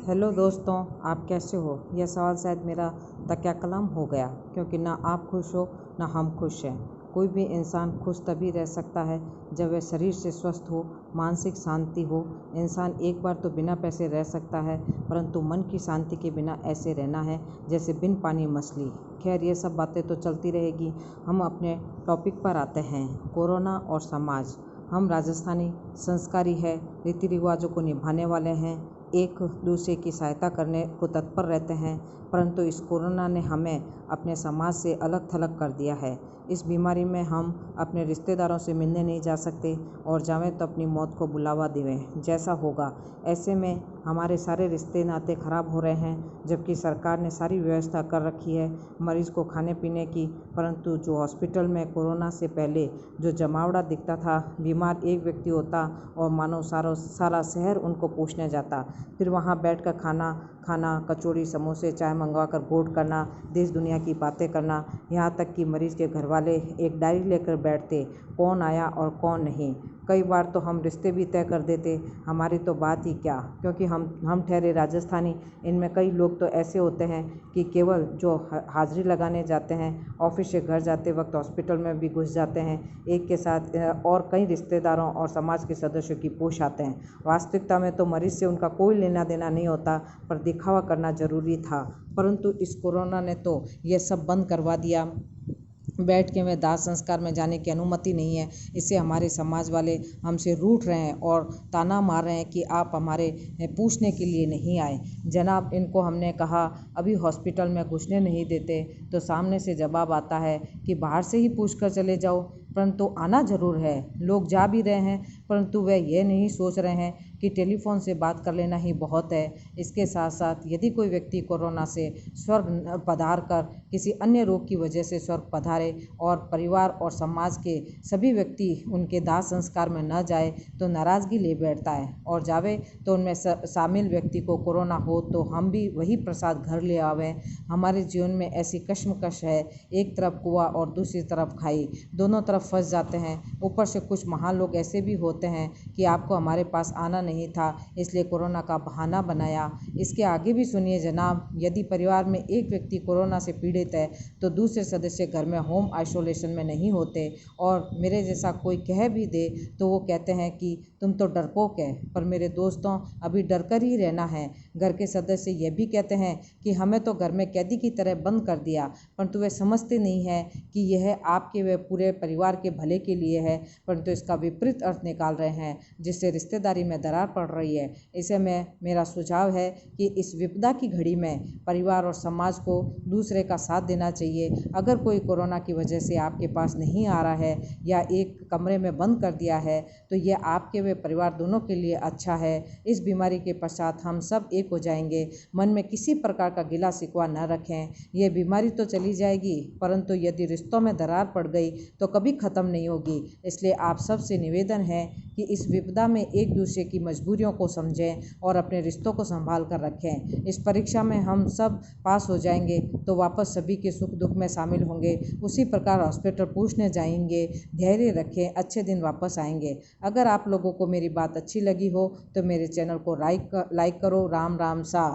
Hello दोस्तों, आप कैसे हो? यह सवाल शायद मेरा तकिया कलाम हो गया, क्योंकि ना आप खुश हो ना हम खुश हैं। कोई भी इंसान खुश तभी रह सकता है जब वह शरीर से स्वस्थ हो, मानसिक शांति हो। इंसान एक बार तो बिना पैसे रह सकता है, परंतु मन की शांति के बिना ऐसे रहना है जैसे बिन पानी मछली। खैर, ये सब बातें तो चलती रहेगी। हम अपने टॉपिक पर आते हैं, कोरोना और समाज। हम राजस्थानी संस्कारी है, रीति रिवाजों को निभाने वाले हैं, एक दूसरे की सहायता करने को तत्पर रहते हैं, परंतु इस कोरोना ने हमें अपने समाज से अलग थलग कर दिया है। इस बीमारी में हम अपने रिश्तेदारों से मिलने नहीं जा सकते, और जावें तो अपनी मौत को बुलावा देवें जैसा होगा। ऐसे में हमारे सारे रिश्ते नाते खराब हो रहे हैं, जबकि सरकार ने सारी व्यवस्था कर रखी है मरीज़ को खाने पीने की। परंतु जो हॉस्पिटल में कोरोना से पहले जो जमावड़ा दिखता था, बीमार एक व्यक्ति होता और मानो सारा शहर उनको पूछने जाता। फिर वहाँ बैठकर खाना कचौड़ी समोसे चाय मंगवाकर बोर्ड करना, देश दुनिया की बातें करना, यहाँ तक कि मरीज़ के घर वाले एक डायरी लेकर बैठते, कौन आया और कौन नहीं। कई बार तो हम रिश्ते भी तय कर देते। हमारी तो बात ही क्या, क्योंकि हम ठहरे राजस्थानी। इनमें कई लोग तो ऐसे होते हैं कि केवल जो हाज़िरी लगाने जाते हैं, ऑफिस से घर जाते वक्त हॉस्पिटल में भी घुस जाते हैं, एक के साथ और कई रिश्तेदारों और समाज के सदस्यों की पूछ आते हैं। वास्तविकता में तो मरीज़ से उनका कोई लेना देना नहीं होता, पर दिखावा करना ज़रूरी था। परंतु इस कोरोना ने तो ये सब बंद करवा दिया। बैठ के में दाह संस्कार में जाने की अनुमति नहीं है। इससे हमारे समाज वाले हमसे रूठ रहे हैं और ताना मार रहे हैं कि आप हमारे पूछने के लिए नहीं आए। जनाब, इनको हमने कहा अभी हॉस्पिटल में घुसने नहीं देते, तो सामने से जवाब आता है कि बाहर से ही पूछ कर चले जाओ। परंतु आना ज़रूर है। लोग जा भी रहे हैं, परंतु वे ये नहीं सोच रहे हैं कि टेलीफोन से बात कर लेना ही बहुत है। इसके साथ साथ यदि कोई व्यक्ति कोरोना से स्वर्ग पधार कर किसी अन्य रोग की वजह से स्वर्ग पधारे और परिवार और समाज के सभी व्यक्ति उनके दाह संस्कार में न जाए तो नाराज़गी ले बैठता है, और जावे तो उनमें शामिल व्यक्ति को कोरोना हो तो हम भी वही प्रसाद घर ले आवें। हमारे जीवन में ऐसी कश्मकश है, एक तरफ कुआं और दूसरी तरफ खाई, दोनों तरफ फंस जाते हैं। ऊपर से कुछ महान लोग ऐसे भी होते हैं कि आपको हमारे पास आना नहीं था, इसलिए कोरोना का बहाना बनाया। इसके आगे भी सुनिए जनाब, यदि परिवार में एक व्यक्ति कोरोना से पीड़ित है तो दूसरे सदस्य घर में होम आइसोलेशन में नहीं होते, और मेरे जैसा कोई कह भी दे तो वो कहते हैं कि तुम तो डरपोक है। पर मेरे दोस्तों, अभी डर कर ही रहना है। घर के सदस्य ये भी कहते हैं कि हमें तो घर में कैदी की तरह बंद कर दिया, परंतु वे समझते नहीं है कि यह आपके व पूरे परिवार के भले के लिए है, परंतु इसका विपरीत अर्थ निकाल रहे हैं, जिससे रिश्तेदारी में दरार पड़ रही है। इसे मेरा सुझाव है कि इस विपदा की घड़ी में परिवार और समाज को दूसरे का साथ देना चाहिए। अगर कोई कोरोना की वजह से आपके पास नहीं आ रहा है या एक कमरे में बंद कर दिया है, तो यह आपके व परिवार दोनों के लिए अच्छा है। इस बीमारी के पश्चात हम सब एक हो जाएंगे। मन में किसी प्रकार का गिला शिकवा न रखें। यह बीमारी तो चली जाएगी, परंतु यदि रिश्तों में दरार पड़ गई तो कभी ख़त्म नहीं होगी। इसलिए आप सबसे निवेदन है कि इस विपदा में एक दूसरे की मजबूरियों को समझें और अपने रिश्तों को संभाल कर रखें। इस परीक्षा में हम सब पास हो जाएंगे तो वापस सभी के सुख दुख में शामिल होंगे। उसी प्रकार हॉस्पिटल पूछने जाएंगे। धैर्य रखें, अच्छे दिन वापस आएंगे। अगर आप लोगों को मेरी बात अच्छी लगी हो तो मेरे चैनल को लाइक करो। राम राम सा।